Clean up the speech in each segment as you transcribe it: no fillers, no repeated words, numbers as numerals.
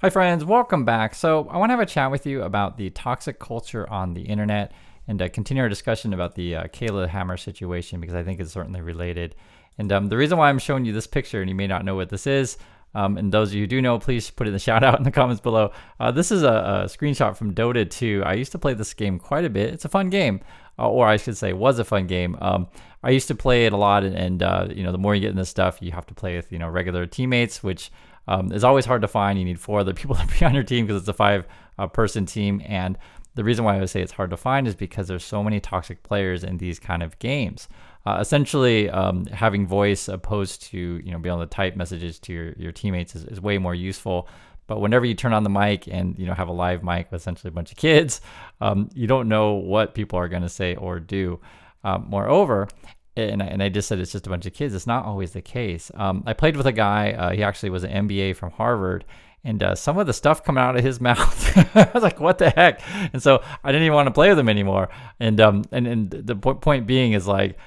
Hi friends, welcome back. So I want to have a chat with you about the toxic culture on the internet and continue our discussion about the Caleb Hammer situation because I think it's certainly related. And the reason why I'm showing you this picture, and you may not know what this is, and those of you who do know, please put in the shout out in the comments below. This is a screenshot from Dota 2. I used to play this game quite a bit. It's a fun game, or I should say was a fun game. I used to play it a lot, and the more you get in this stuff, you have to play with regular teammates, which is always hard to find. You need 4 other people to be on your team because it's a 5-person team. And the reason why I would say it's hard to find is because there's so many toxic players in these kind of games. Essentially, having voice opposed to being able to type messages to your teammates is way more useful. But whenever you turn on the mic and have a live mic with essentially a bunch of kids, you don't know what people are going to say or do. Moreover, and I just said it's just a bunch of kids. It's not always the case. I played with a guy. He actually was an MBA from Harvard, and some of the stuff coming out of his mouth, I was like, "What the heck?" And so I didn't even want to play with him anymore. And the point being is like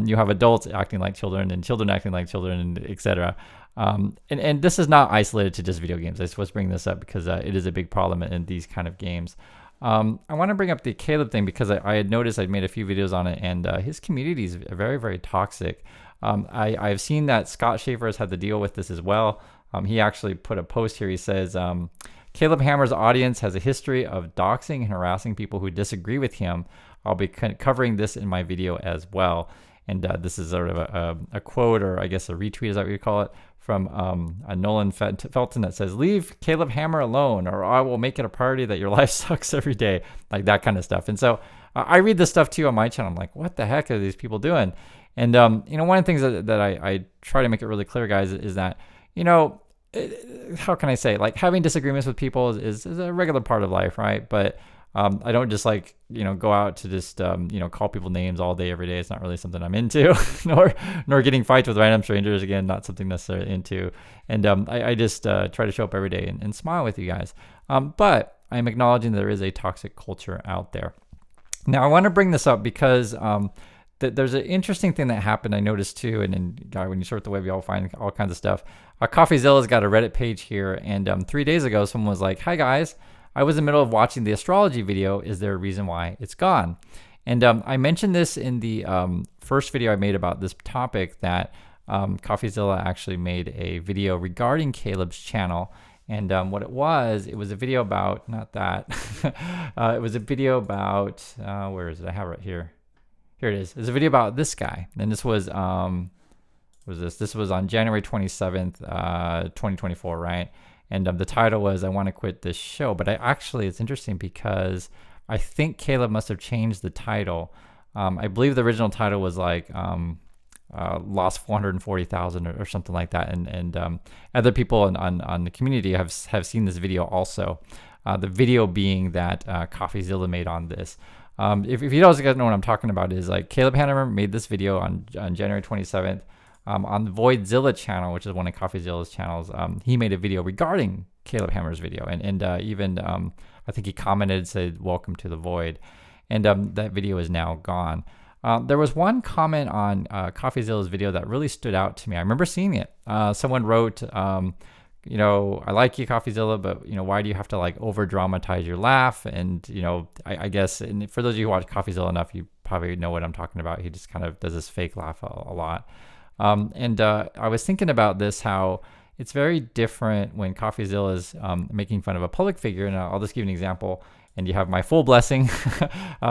you have adults acting like children and children acting like children, and etc. And this is not isolated to just video games. I just was bringing this up because it is a big problem in these kind of games. I want to bring up the Caleb thing because I had noticed I'd made a few videos on it, and his community is very, very toxic. I've seen that Schaefer has had to deal with this as well. He actually put a post here. He says, Caleb Hammer's audience has a history of doxing and harassing people who disagree with him. I'll be covering this in my video as well. And this is sort of a quote, or I guess a retweet, is that what you call it, from a Nolan Felton that says, "Leave Caleb Hammer alone, or I will make it a priority that your life sucks every day," like that kind of stuff. And so I read this stuff too on my channel. I'm like, what the heck are these people doing? And one of the things that I try to make it really clear, guys, is that how can I say, like, having disagreements with people is a regular part of life, right? But I don't just go out to just call people names all day every day. It's not really something I'm into. nor getting fights with random strangers, again, not something necessarily into. And I just try to show up every day and smile with you guys. But I'm acknowledging that there is a toxic culture out there. Now I want to bring this up because there's an interesting thing that happened. I noticed too, and when you sort the web, you'll find all kinds of stuff. CoffeeZilla's got a Reddit page here, and 3 days ago, someone was like, "Hi guys, I was in the middle of watching the astrology video. Is there a reason why it's gone?" And I mentioned this in the first video I made about this topic, that CoffeeZilla actually made a video regarding Caleb's channel. And what it was a video about, not that, it was a video about, where is it? I have it right here. Here it is. It's a video about this guy. And this was, this was on January 27th, 2024, right? And the title was, "I want to quit this show." But it's interesting because I think Caleb must have changed the title. I believe the original title was like lost 440,000 or something like that. And other people on the community have seen this video also. The video being that CoffeeZilla made on this. If you guys know what I'm talking about, is like Caleb Hammer made this video on January 27th. On the Voidzilla channel, which is one of CoffeeZilla's channels, he made a video regarding Caleb Hammer's video, and even I think he commented, said, "Welcome to the Void," and that video is now gone. There was one comment on CoffeeZilla's video that really stood out to me. I remember seeing it. Someone wrote, "I like you, CoffeeZilla, but why do you have to like over dramatize your laugh?" And I guess, and for those of you who watch CoffeeZilla enough, you probably know what I'm talking about. He just kind of does this fake laugh a lot. I was thinking about this, how it's very different when CoffeeZilla is making fun of a public figure. And I'll just give you an example, and you have my full blessing.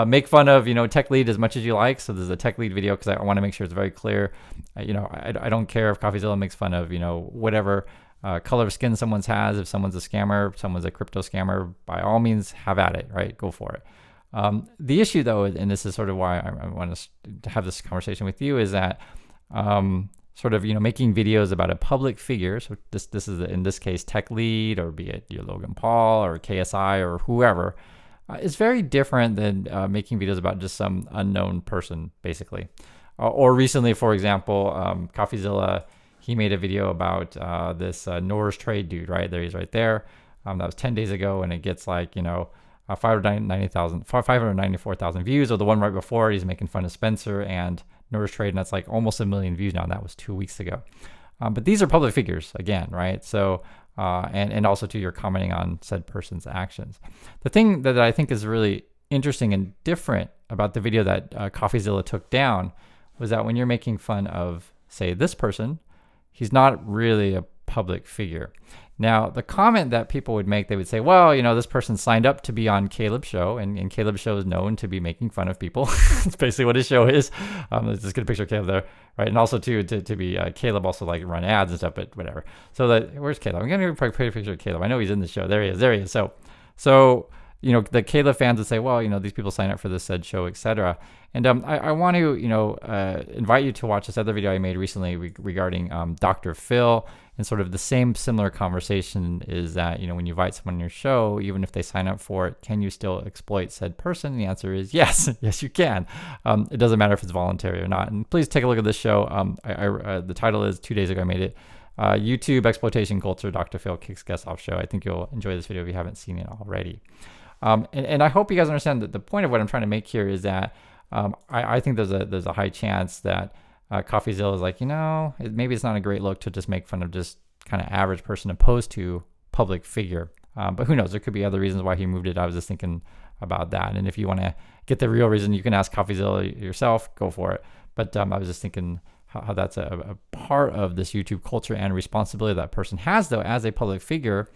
Make fun of Tech Lead as much as you like. So there's a Tech Lead video because I want to make sure it's very clear. I don't care if CoffeeZilla makes fun of whatever color of skin someone's has. If someone's a scammer, someone's a crypto scammer, by all means have at it, right? Go for it. The issue though, and this is sort of why I want to have this conversation with you, is that making videos about a public figure. So this is in this case Tech Lead, or be it your Logan Paul or KSI or whoever, is very different than making videos about just some unknown person, basically. Or recently, for example, CoffeeZilla, he made a video about this Norris Trade dude, right? There he's right there. That was 10 days ago, and it gets like 594,000 views. Or the one right before, he's making fun of Spencer and Norris Trade, and that's like almost 1 million views now. That was 2 weeks ago. But these are public figures again, right? So and also to you're commenting on said person's actions. The thing that I think is really interesting and different about the video that CoffeeZilla took down was that when you're making fun of, say, this person, he's not really a public figure. Now, the comment that people would make, they would say, well, this person signed up to be on Caleb's show, and Caleb's show is known to be making fun of people. That's basically what his show is. Let's just get a picture of Caleb there, right? And also, to be Caleb also like run ads and stuff, but whatever. So where's Caleb? I'm going to put a picture of Caleb. I know he's in the show. There he is. So the Caleb fans would say, well, these people sign up for this said show, etc. And I want to, invite you to watch this other video I made recently regarding Dr. Phil, and sort of the same similar conversation is that, when you invite someone on your show, even if they sign up for it, can you still exploit said person? And the answer is yes. Yes, you can. It doesn't matter if it's voluntary or not. And please take a look at this show. The title is 2 days ago I made it. YouTube Exploitation Culture, Dr. Phil Kicks Guests Off Show. I think you'll enjoy this video if you haven't seen it already. And I hope you guys understand that the point of what I'm trying to make here is that I think there's a high chance that CoffeeZilla is like, maybe it's not a great look to just make fun of just kind of average person opposed to public figure. But who knows? There could be other reasons why he moved it. I was just thinking about that. And if you want to get the real reason, you can ask CoffeeZilla yourself. Go for it. But I was just thinking how that's a part of this YouTube culture and responsibility that person has, though, as a public figure,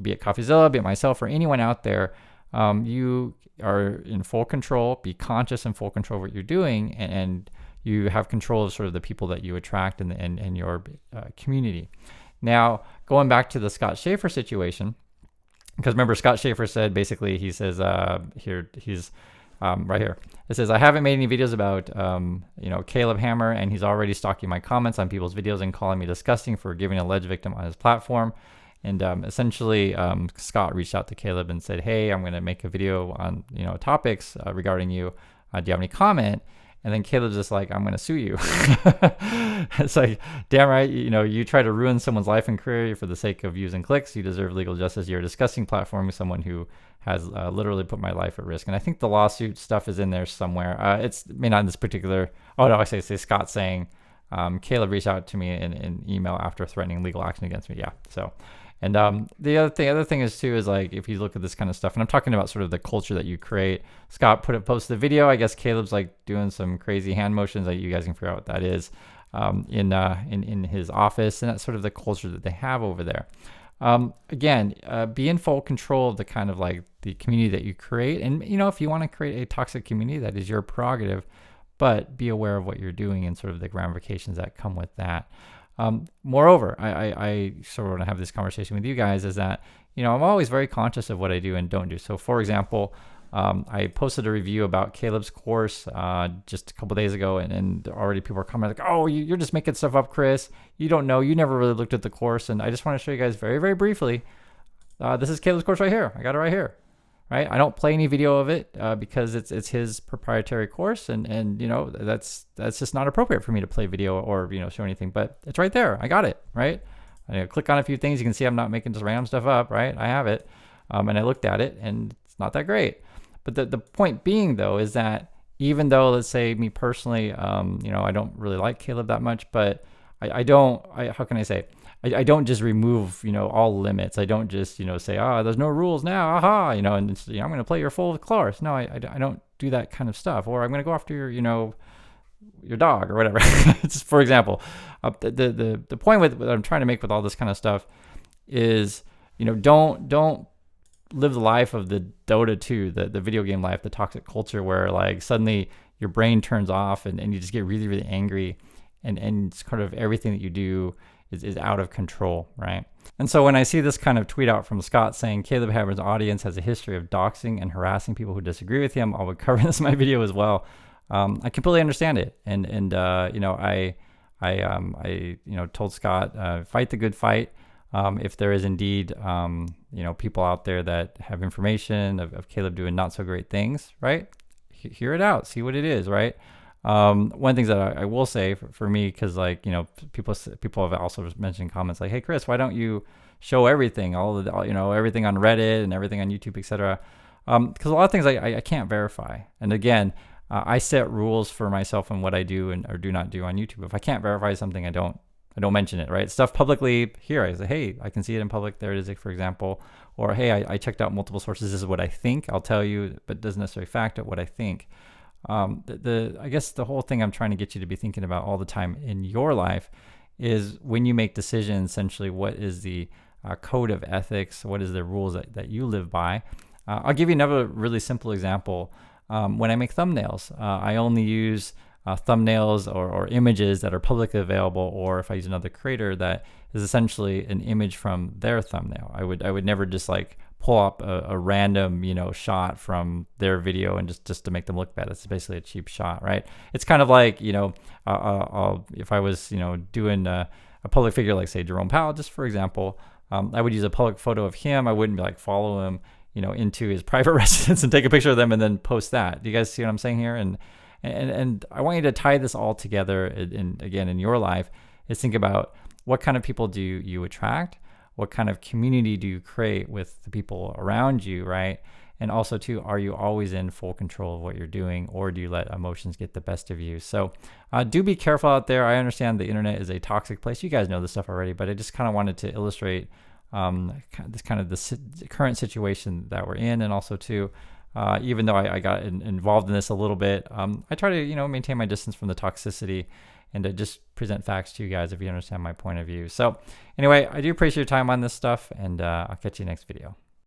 be it CoffeeZilla, be it myself, or anyone out there. You are in full control. Be conscious and full control of what you're doing, and you have control of sort of the people that you attract in your community. Now, going back to the Scott Schaefer situation, because remember, Scott Schaefer said basically, he says he's right here. It says, I haven't made any videos about Caleb Hammer, and he's already stalking my comments on people's videos and calling me disgusting for giving an alleged victim on his platform. And essentially, Scott reached out to Caleb and said, hey, I'm going to make a video on topics regarding you. Do you have any comment? And then Caleb's just like, I'm going to sue you. It's like, damn right, you try to ruin someone's life and career for the sake of views and clicks. You deserve legal justice. You're a disgusting platform with someone who has literally put my life at risk. And I think the lawsuit stuff is in there somewhere. It's may not in this particular. Oh no, I say Scott saying Caleb reached out to me in an email after threatening legal action against me. Yeah. So. And the other thing is too is like, if you look at this kind of stuff, and I'm talking about sort of the culture that you create. Scott posted the video. I guess Caleb's like doing some crazy hand motions that you guys can figure out what that is in his office, and that's sort of the culture that they have over there. Again, be in full control of the kind of like the community that you create, and if you want to create a toxic community, that is your prerogative, but be aware of what you're doing and sort of the ramifications that come with that. Moreover, I sort of want to have this conversation with you guys is that, I'm always very conscious of what I do and don't do. So for example, I posted a review about Caleb's course just a couple days ago, and already people are commenting like, oh, you're just making stuff up, Chris. You don't know. You never really looked at the course. And I just want to show you guys very, very briefly. This is Caleb's course right here. I got it right here. Right? I don't play any video of it because it's his proprietary course, and that's just not appropriate for me to play video or show anything. But it's right there. I got it right. I click on a few things. You can see I'm not making just random stuff up. Right? I have it, and I looked at it, and it's not that great. But the point being though is that even though, let's say me personally, I don't really like Caleb that much, but I don't. How can I say? I don't just remove, all limits. I don't just, say, there's no rules now, aha, and I'm going to play your full course. No, I don't do that kind of stuff. Or I'm going to go after your dog or whatever. Just for example, the point with what I'm trying to make with all this kind of stuff is, don't live the life of the Dota 2, the video game life, the toxic culture where like suddenly your brain turns off and you just get really, really angry and it's kind of everything that you do is out of control, right? And so when I see this kind of tweet out from Scott saying Caleb Hammer's audience has a history of doxing and harassing people who disagree with him, I'll cover this in my video as well. I completely understand it, and I told Scott fight the good fight. If there is indeed people out there that have information of Caleb doing not so great things, right? Hear it out, see what it is, right? One of the things that I will say for me, because people have also mentioned comments like, hey Chris, why don't you show everything, everything on Reddit and everything on YouTube, etc. Because a lot of things I can't verify. And again, I set rules for myself and what I do or do not do on YouTube. If I can't verify something, I don't I don't mention it, right? Stuff publicly here, I say, hey, I can see it in public. There it is, for example. Or, hey, I checked out multiple sources. This is what I think. I'll tell you, but doesn't necessarily fact it what I think. I guess the whole thing I'm trying to get you to be thinking about all the time in your life is when you make decisions, essentially, what is the code of ethics? What is the rules that you live by? I'll give you another really simple example. When I make thumbnails, I only use thumbnails or images that are publicly available, or if I use another creator that is essentially an image from their thumbnail. I would never just like pull up a random shot from their video and just to make them look bad. It's basically a cheap shot, right? It's kind of like if I was doing a public figure like say Jerome Powell, just for example, I would use a public photo of him. I wouldn't be like follow him into his private residence and take a picture of them and then post that. Do you guys see what I'm saying here? And I want you to tie this all together in your life is think about what kind of people do you attract? What kind of community do you create with the people around you, right? And also too, are you always in full control of what you're doing, or do you let emotions get the best of you? So do be careful out there. I understand the internet is a toxic place. You guys know this stuff already, but I just kind of wanted to illustrate this current situation that we're in. And also too, even though I got involved in this a little bit, I try to maintain my distance from the toxicity and to just present facts to you guys if you understand my point of view. So anyway, I do appreciate your time on this stuff, and I'll catch you next video.